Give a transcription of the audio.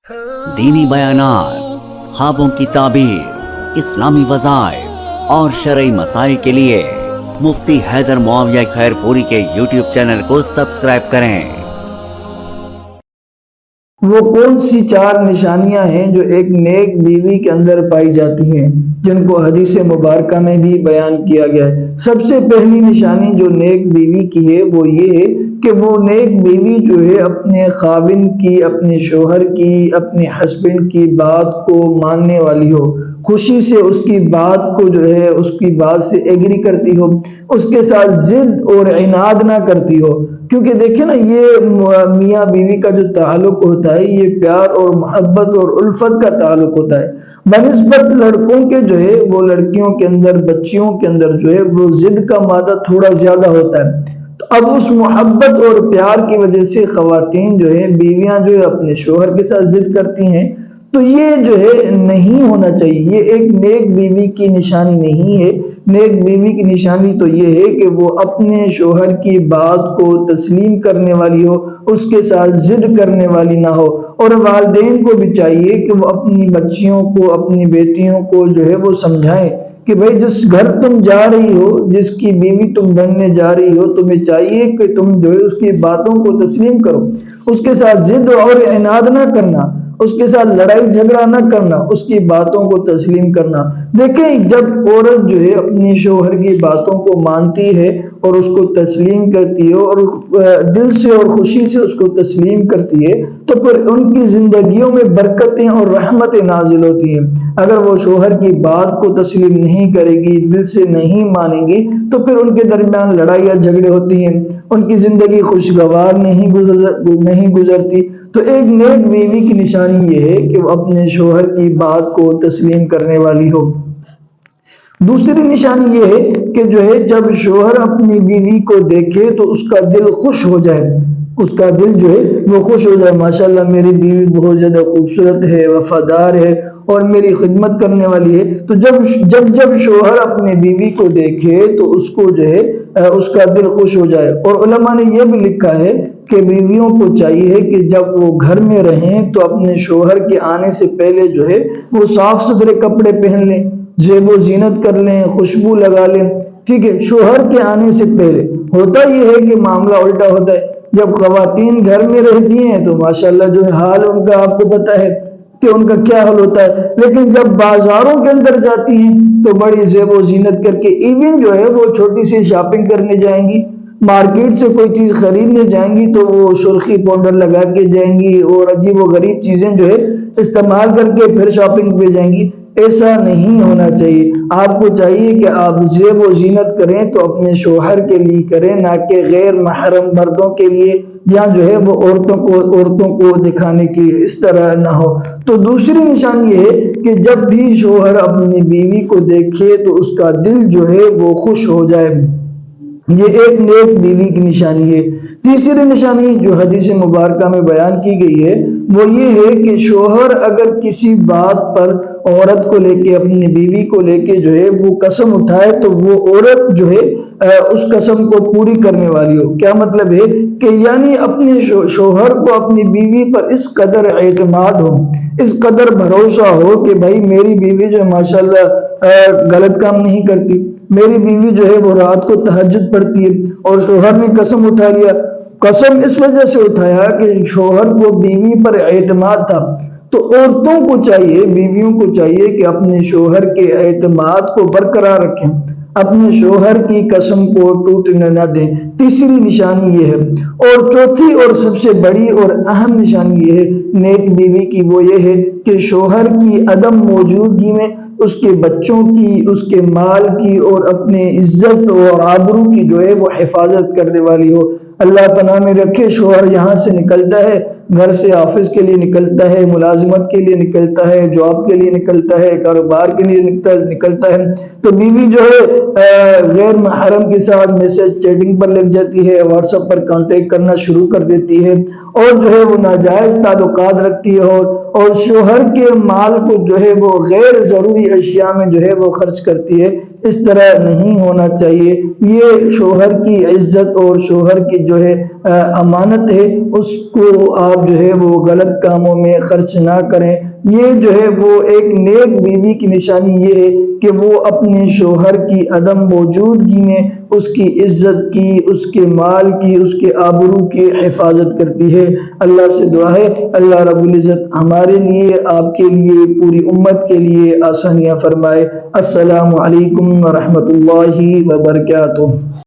دینی بیانات، خوابوں کی تعبیر، اسلامی وظائف اور شرعی مسائل کے لیے مفتی حیدر معاویہ خیر پوری کے یوٹیوب چینل کو سبسکرائب کریں۔ وہ کون سی 4 نشانیاں ہیں جو ایک نیک بیوی کے اندر پائی جاتی ہیں، جن کو حدیث مبارکہ میں بھی بیان کیا گیا ہے؟ سب سے پہلی نشانی جو نیک بیوی کی ہے وہ یہ ہے کہ وہ نیک بیوی جو ہے اپنے خاوند کی، اپنے شوہر کی، اپنے ہسبینڈ کی بات کو ماننے والی ہو، خوشی سے اس کی بات کو جو ہے اس کی بات سے ایگری کرتی ہو، اس کے ساتھ ضد اور عناد نہ کرتی ہو۔ کیونکہ دیکھیں نا، یہ میاں بیوی کا جو تعلق ہوتا ہے یہ پیار اور محبت اور الفت کا تعلق ہوتا ہے، بنسبت لڑکوں کے جو ہے وہ لڑکیوں کے اندر، بچیوں کے اندر جو ہے وہ ضد کا مادہ تھوڑا زیادہ ہوتا ہے۔ تو اب اس محبت اور پیار کی وجہ سے خواتین جو ہے، بیویاں جو ہے اپنے شوہر کے ساتھ ضد کرتی ہیں، تو یہ جو ہے نہیں ہونا چاہیے، یہ ایک نیک بیوی کی نشانی نہیں ہے۔ نیک بیوی کی نشانی تو یہ ہے کہ وہ اپنے شوہر کی بات کو تسلیم کرنے والی ہو، اس کے ساتھ ضد کرنے والی نہ ہو۔ اور والدین کو بھی چاہیے کہ وہ اپنی بچیوں کو، اپنی بیٹیوں کو جو ہے وہ سمجھائیں کہ بھئی جس گھر تم جا رہی ہو، جس کی بیوی تم بننے جا رہی ہو، تمہیں چاہیے کہ تم جو ہے اس کی باتوں کو تسلیم کرو، اس کے ساتھ ضد اور عناد نہ کرنا، اس کے ساتھ لڑائی جھگڑا نہ کرنا، اس کی باتوں کو تسلیم کرنا۔ دیکھیں، جب عورت جو ہے اپنی شوہر کی باتوں کو مانتی ہے اور اس کو تسلیم کرتی ہے اور دل سے اور خوشی سے اس کو تسلیم کرتی ہے، تو پھر ان کی زندگیوں میں برکتیں اور رحمتیں نازل ہوتی ہیں۔ اگر وہ شوہر کی بات کو تسلیم نہیں کرے گی، دل سے نہیں مانے گی، تو پھر ان کے درمیان لڑائیاں جھگڑے ہوتی ہیں، ان کی زندگی خوشگوار نہیں گزرتی۔ تو ایک نیک بیوی کی نشانی یہ ہے کہ وہ اپنے شوہر کی بات کو تسلیم کرنے والی ہو۔ دوسری نشانی یہ ہے کہ جو ہے جب شوہر اپنی بیوی کو دیکھے تو اس کا دل خوش ہو جائے، اس کا دل جو ہے وہ خوش ہو جائے، ماشاءاللہ میری بیوی بہت زیادہ خوبصورت ہے، وفادار ہے اور میری خدمت کرنے والی ہے۔ تو جب شوہر اپنے بیوی کو دیکھے تو اس کو جو ہے اس کا دل خوش ہو جائے۔ اور علماء نے یہ بھی لکھا ہے کہ بیویوں کو چاہیے کہ جب وہ گھر میں رہیں تو اپنے شوہر کے آنے سے پہلے جو ہے وہ صاف ستھرے کپڑے پہن لیں، زیب و زینت کر لیں، خوشبو لگا لیں، ٹھیک ہے، شوہر کے آنے سے پہلے۔ ہوتا یہ ہے کہ معاملہ الٹا ہوتا ہے، جب خواتین گھر میں رہتی ہیں تو ماشاءاللہ جو ہے حال ان کا آپ کو پتہ ہے کہ ان کا کیا حال ہوتا ہے، لیکن جب بازاروں کے اندر جاتی ہیں تو بڑی زیب و زینت کر کے، ایون جو ہے وہ چھوٹی سی شاپنگ کرنے جائیں گی، مارکیٹ سے کوئی چیز خریدنے جائیں گی تو وہ سرخی پاؤڈر لگا کے جائیں گی اور عجیب و غریب چیزیں جو ہے استعمال کر کے پھر شاپنگ پہ جائیں گی۔ ایسا نہیں ہونا چاہیے۔ آپ کو چاہیے کہ آپ زیب و زینت کریں تو اپنے شوہر کے لیے کریں، نہ کہ غیر محرم مردوں کے لیے، یا جو ہے وہ عورتوں کو دکھانے کی اس طرح نہ ہو۔ تو دوسری نشانی یہ ہے کہ جب بھی شوہر اپنی بیوی کو دیکھے تو اس کا دل جو ہے وہ خوش ہو جائے، یہ ایک نیک بیوی کی نشانی ہے۔ تیسری نشانی جو حدیث مبارکہ میں بیان کی گئی ہے وہ یہ ہے کہ شوہر اگر کسی بات پر عورت کو لے کے، اپنی بیوی کو لے کے جو ہے وہ قسم اٹھائے تو وہ عورت جو ہے اس قسم کو پوری کرنے والی ہو۔ کیا مطلب ہے کہ یعنی اپنے شوہر کو اپنی بیوی پر اس قدر اعتماد ہو، اس قدر بھروسہ ہو کہ بھائی میری بیوی جو ماشاءاللہ غلط کام نہیں کرتی، میری بیوی جو ہے وہ رات کو تہجد پڑھتی ہے، اور شوہر نے قسم اٹھا لیا۔ قسم اس وجہ سے اٹھایا کہ شوہر کو بیوی پر اعتماد تھا۔ تو عورتوں کو چاہیے، بیویوں کو چاہیے کہ اپنے شوہر کے اعتماد کو برقرار رکھیں، اپنے شوہر کی قسم کو ٹوٹنے نہ دیں۔ تیسری نشانی یہ ہے۔ اور چوتھی اور سب سے بڑی اور اہم نشانی یہ ہے نیک بیوی کی، وہ یہ ہے کہ شوہر کی عدم موجودگی میں اس کے بچوں کی، اس کے مال کی اور اپنے عزت اور آبرو کی جو ہے وہ حفاظت کرنے والی ہو۔ اللہ پناہ میں رکھے، شوہر یہاں سے نکلتا ہے، گھر سے آفس کے لیے نکلتا ہے، ملازمت کے لیے نکلتا ہے، جاب کے لیے نکلتا ہے، کاروبار کے لیے نکلتا ہے، تو بیوی جو ہے غیر محرم کے ساتھ میسج چیٹنگ پر لگ جاتی ہے، واٹس ایپ پر کانٹیکٹ کرنا شروع کر دیتی ہے، اور جو ہے وہ ناجائز تعلقات رکھتی ہے، اور شوہر کے مال کو جو ہے وہ غیر ضروری اشیاء میں جو ہے وہ خرچ کرتی ہے۔ اس طرح نہیں ہونا چاہیے۔ یہ شوہر کی عزت اور شوہر کی جو ہے امانت ہے، اس کو آپ آپ جو ہے وہ غلط کاموں میں خرچ نہ کریں۔ یہ جو ہے وہ ایک نیک بیوی کی نشانی یہ ہے کہ وہ اپنے شوہر کی عدم موجودگی میں اس کی عزت کی، اس کے مال کی، اس کے آبرو کی حفاظت کرتی ہے۔ اللہ سے دعا ہے اللہ رب العزت ہمارے لیے، آپ کے لیے، پوری امت کے لیے آسانیاں فرمائے۔ السلام علیکم ورحمۃ اللہ وبرکاتہ۔